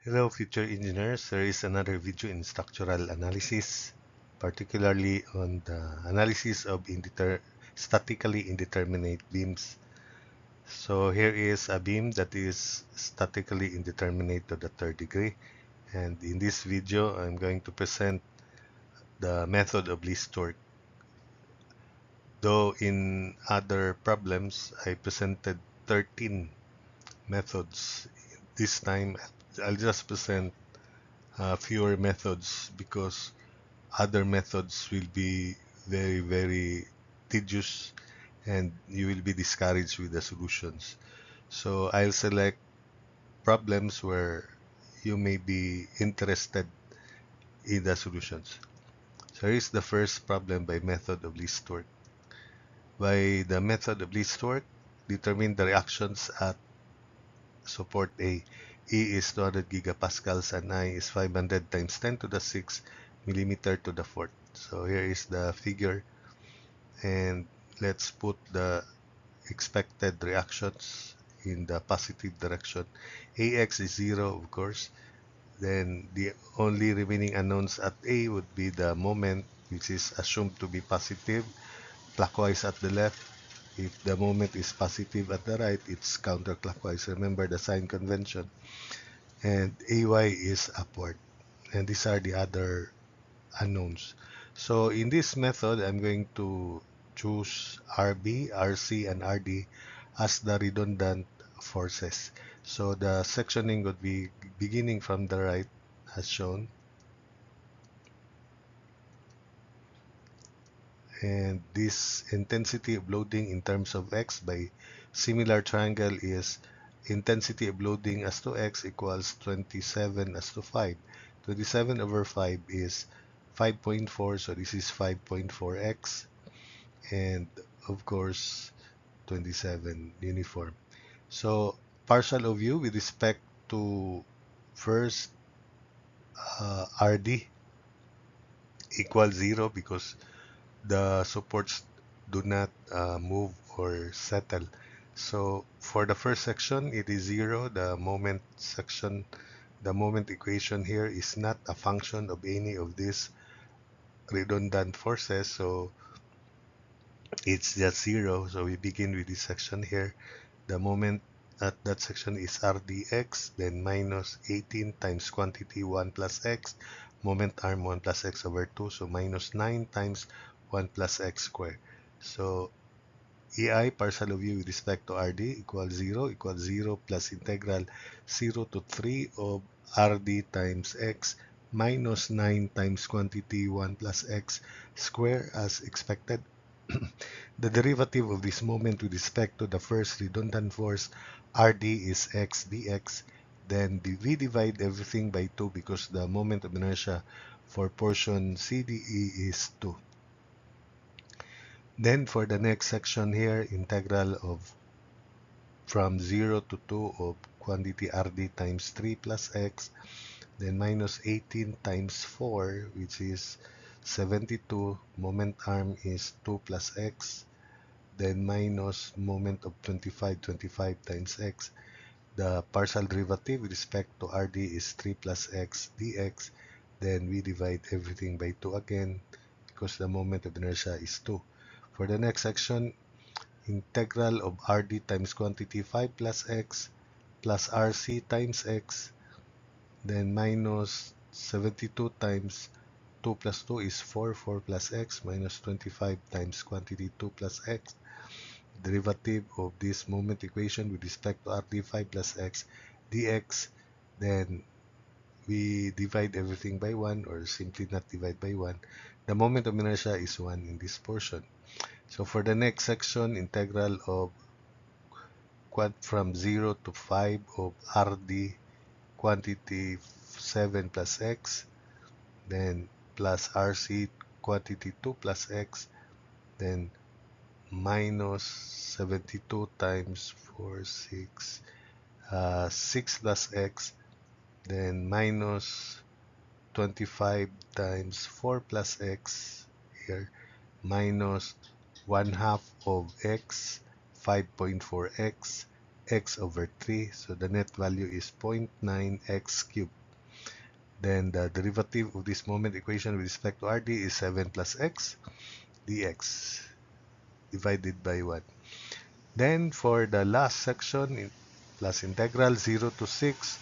Hello, future engineers. There is another video in structural analysis, particularly on the analysis of statically indeterminate beams. So here is a beam that is statically indeterminate to the third degree. And in this video, I'm going to present the method of least torque. Though in other problems, I presented 13 methods. This time, I'll just present fewer methods because other methods will be very, very tedious and you will be discouraged with the solutions. So I'll select problems where you may be interested in the solutions. So here's the first problem by method of least torque. By the method of least torque, determine the reactions at support A. E is 200 gigapascals and I is 500 times 10 to the 6 millimeter to the fourth. So here is the figure, and let's put the expected reactions in the positive direction. AX is 0, of course. Then the only remaining unknowns at A would be the moment, which is assumed to be positive, clockwise at the left. If the moment is positive at the right, it's counterclockwise. Remember the sign convention. And AY is upward. And these are the other unknowns. So in this method, I'm going to choose RB, RC, and RD as the redundant forces. So the sectioning would be beginning from the right as shown. And this intensity of loading in terms of X by similar triangle is intensity of loading as to X equals 27 as to 5. 27 over 5 is 5.4, so this is 5.4x, and of course 27 uniform. So partial of u with respect to first RD equals 0 because the supports do not move or settle. So for the first section, it is 0. The moment section, the moment equation here is not a function of any of these redundant forces, so it's just 0. So we begin with this section here. The moment at that section is rdx, then minus 18 times quantity 1 plus x, moment arm 1 plus x over 2, so minus 9 times 1 plus x squared. So EI partial of u with respect to RD equals 0 plus integral 0 to 3 of RD times x minus 9 times quantity 1 plus x square as expected. The derivative of this moment with respect to the first redundant force RD is x dx. Then we divide everything by 2 because the moment of inertia for portion CDE is 2. Then for the next section here, integral of from 0 to 2 of quantity RD times 3 plus x, then minus 18 times 4, which is 72, moment arm is 2 plus x, then minus moment of 25 times x. The partial derivative with respect to RD is 3 plus x dx. Then we divide everything by 2 again because the moment of inertia is 2. For the next section, integral of RD times quantity 5 plus x plus RC times x, then minus 72 times 2 plus 2 is 4 plus x minus 25 times quantity 2 plus x. Derivative of this moment equation with respect to RD 5 plus x dx, then we divide everything by 1 or simply not divide by 1. The moment of inertia is 1 in this portion. So for the next section, integral of from 0 to 5 of RD quantity 7 plus x, then plus RC quantity 2 plus x, then minus 72 times 4, 6 plus x, then minus 25 times 4 plus x here, minus 1 half of x, 5.4x, x over 3. So the net value is 0.9x cubed. Then the derivative of this moment equation with respect to RD is 7 plus x dx divided by 1. Then for the last section, plus integral 0 to 6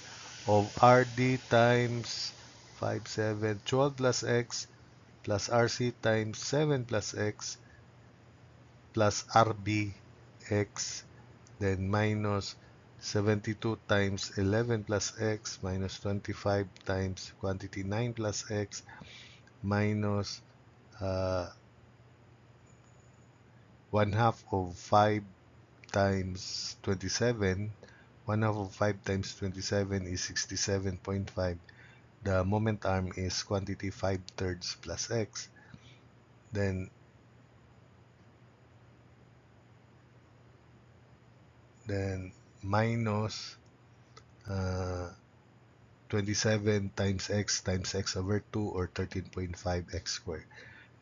of RD times 5, 7, 12 plus x plus RC times 7 plus x plus RB x, then minus 72 times 11 plus x minus 25 times quantity 9 plus x minus uh, 1 half of 5 times 27. 1 half of 5 times 27 is 67.5. The moment arm is quantity 5/3 plus x. Then minus uh, 27 times x over 2, or 13.5 x squared.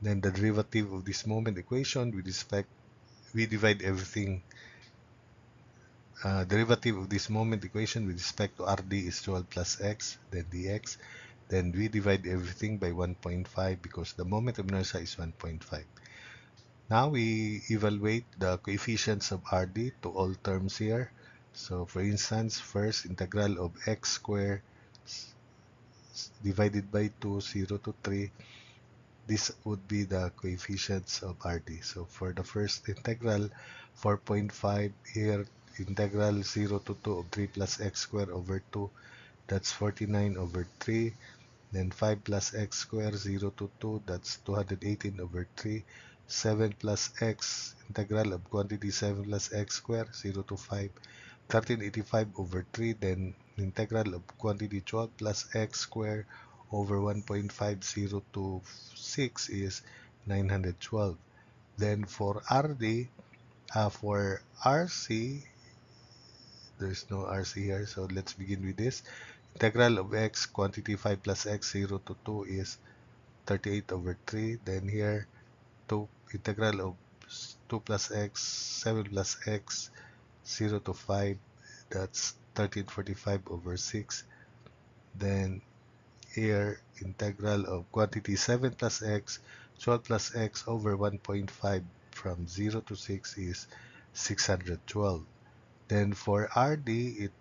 Then the derivative of this moment equation with respect, we divide everything. Derivative of this moment equation with respect to RD is 12 plus x, then dx. Then we divide everything by 1.5 because the moment of inertia is 1.5. Now we evaluate the coefficients of RD to all terms here. So for instance, first integral of x squared divided by 2, 0 to 3. This would be the coefficients of RD. So for the first integral, 4.5 here, integral 0 to 2 of 3 plus x squared over 2, that's 49 over 3. Then 5 plus x squared, 0 to 2, that's 218 over 3. 7 plus x, integral of quantity 7 plus x squared, 0 to 5, 1385 over 3. Then integral of quantity 12 plus x squared over 1.50 to 6 is 912. Then for RD, for RC, there's no RC here, so let's begin with this. Integral of x, quantity 5 plus x, 0 to 2 is 38 over 3. Then here, integral of 2 plus x, 7 plus x, 0 to 5, that's 1345 over 6. Then here, integral of quantity 7 plus x, 12 plus x over 1.5 from 0 to 6 is 612. Then for RB,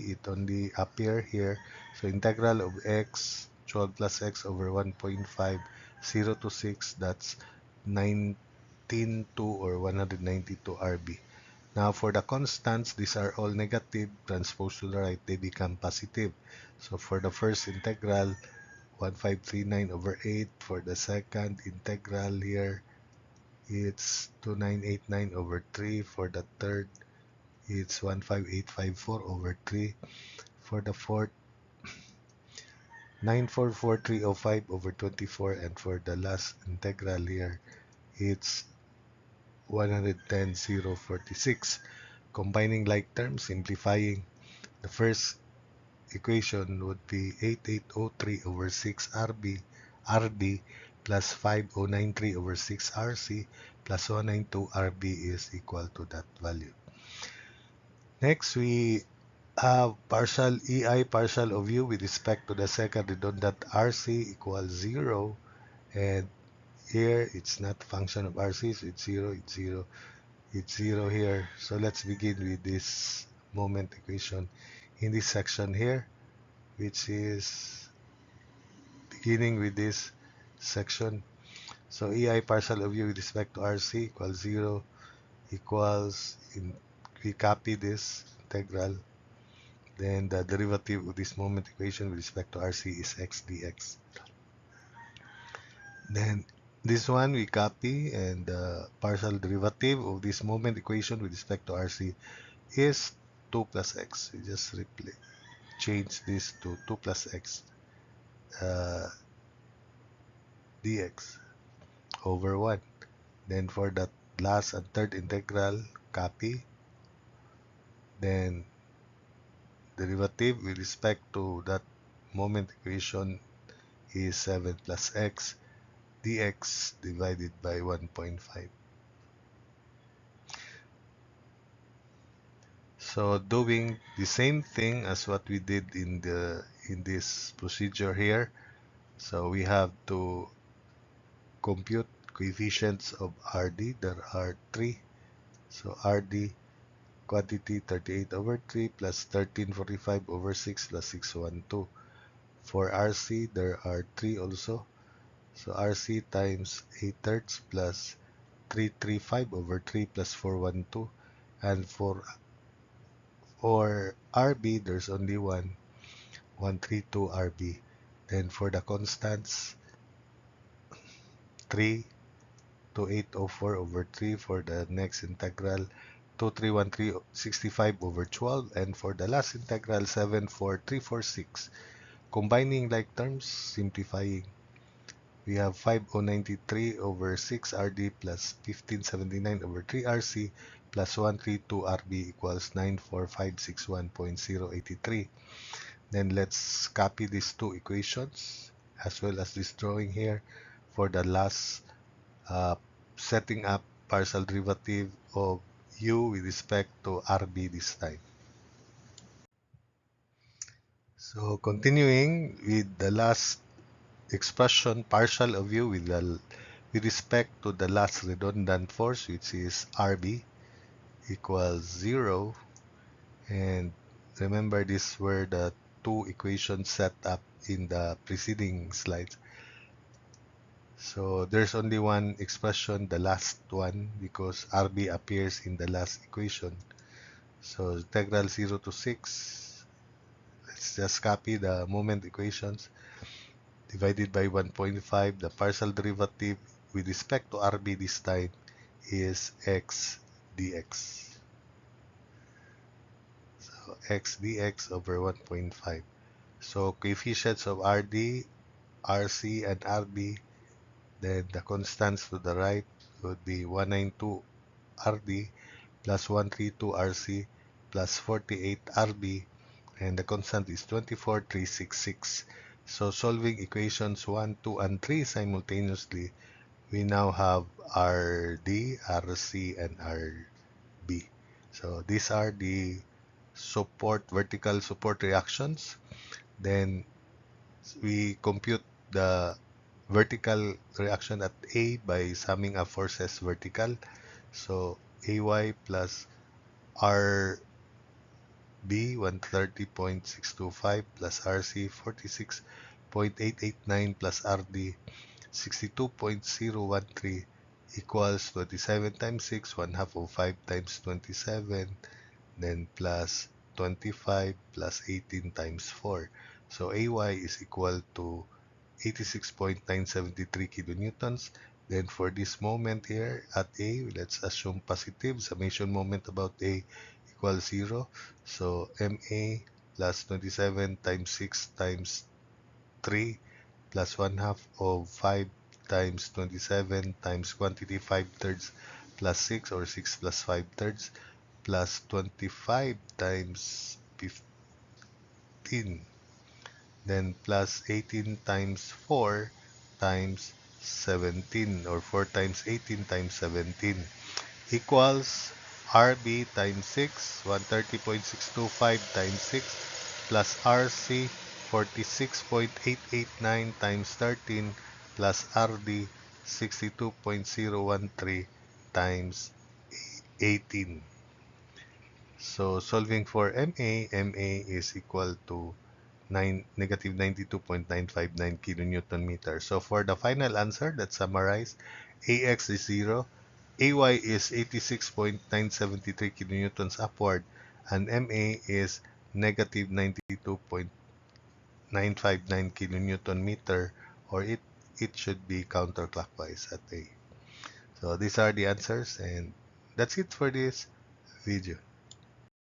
it only appear here. So integral of x, 12 plus x over 1.5, 0 to 6, that's 19.2 or 192 RB. Now for the constants, these are all negative. Transposed to the right, they become positive. So for the first integral, 1539 over 8. For the second integral here, it's 2989 over 3. For the third, it's 15854 over 3. For the fourth, 944305 over 24. And for the last integral here, it's 110046. Combining like terms, simplifying, the first equation would be 8803 over 6 RD plus 5093 over 6 RC plus 192 RB is equal to that value. Next, we have partial EI partial of U with respect to the second redundant RC equals 0, and here it's not function of RC, so it's 0, it's 0, it's 0 here. So let's begin with this moment equation in this section here, which is beginning with this section. So EI partial of U with respect to RC equals 0 equals, we copy this integral. Then the derivative of this moment equation with respect to RC is x dx. Then this one we copy, and the partial derivative of this moment equation with respect to RC is 2 plus x. We just change this to 2 plus x dx over 1. Then for that last and third integral, copy. Then derivative with respect to that moment equation is 7 plus x dx divided by 1.5. So doing the same thing as what we did in this procedure here. So we have to compute coefficients of RD. There are 3. So RD quantity 38 over 3 plus 1345 over 6 plus 612. For RC, there are 3 also. So RC times 8 thirds plus 335 over 3 plus 412. And for RB, there's only 132 RB. Then for the constants, 3 2804 over 3 for the next integral, 231365 over 12, and for the last integral, 74346. Combining like terms, simplifying, we have 5093 over 6 RD plus 1579 over 3 RC plus 132 RB equals 94561.083. Then let's copy these two equations as well as this drawing here for the last uh, setting up partial derivative of u with respect to RB this time. So continuing with the last expression, partial of u with respect to the last redundant force, which is RB equals 0. And remember, these were the two equations set up in the preceding slides. So there's only one expression, the last one, because RB appears in the last equation. So integral 0 to 6, let's just copy the moment equations, divided by 1.5. The partial derivative with respect to RB this time is x dx. So x dx over 1.5. So coefficients of RD, RC, and RB, then the constants to the right would be 192 RD plus 132 RC plus 48 RB, and the constant is 24366. So solving equations 1, 2, and 3 simultaneously, we now have RD, RC, and RB. So these are the vertical support reactions. Then we compute the vertical reaction at A by summing up forces vertical. So AY plus RB 130.625 plus RC 46.889 plus RD 62.013 equals 27 times 6, 1 half of 5 times 27, then plus 25 plus 18 times 4. So AY is equal to 86.973 kilonewtons. Then for this moment here at A, let's assume positive. Summation moment about A equals 0. So MA plus 27 times 6 times 3 plus 1 half of 5 times 27 times quantity 5 thirds plus 6, or 6 plus 5 thirds, plus 25 times 15, then plus 18 times 4 times 17, or 4 times 18 times 17 equals RB times 6, 130.625 times 6, plus RC 46.889 times 13, plus RD 62.013 times 18. So solving for MA is equal to negative 92.959 kilonewton meter. So for the final answer, let's summarize. AX is 0, AY is 86.973 kilonewtons upward, and MA is negative 92.959 kilonewton meter, or it should be counterclockwise at A. So these are the answers, and that's it for this video.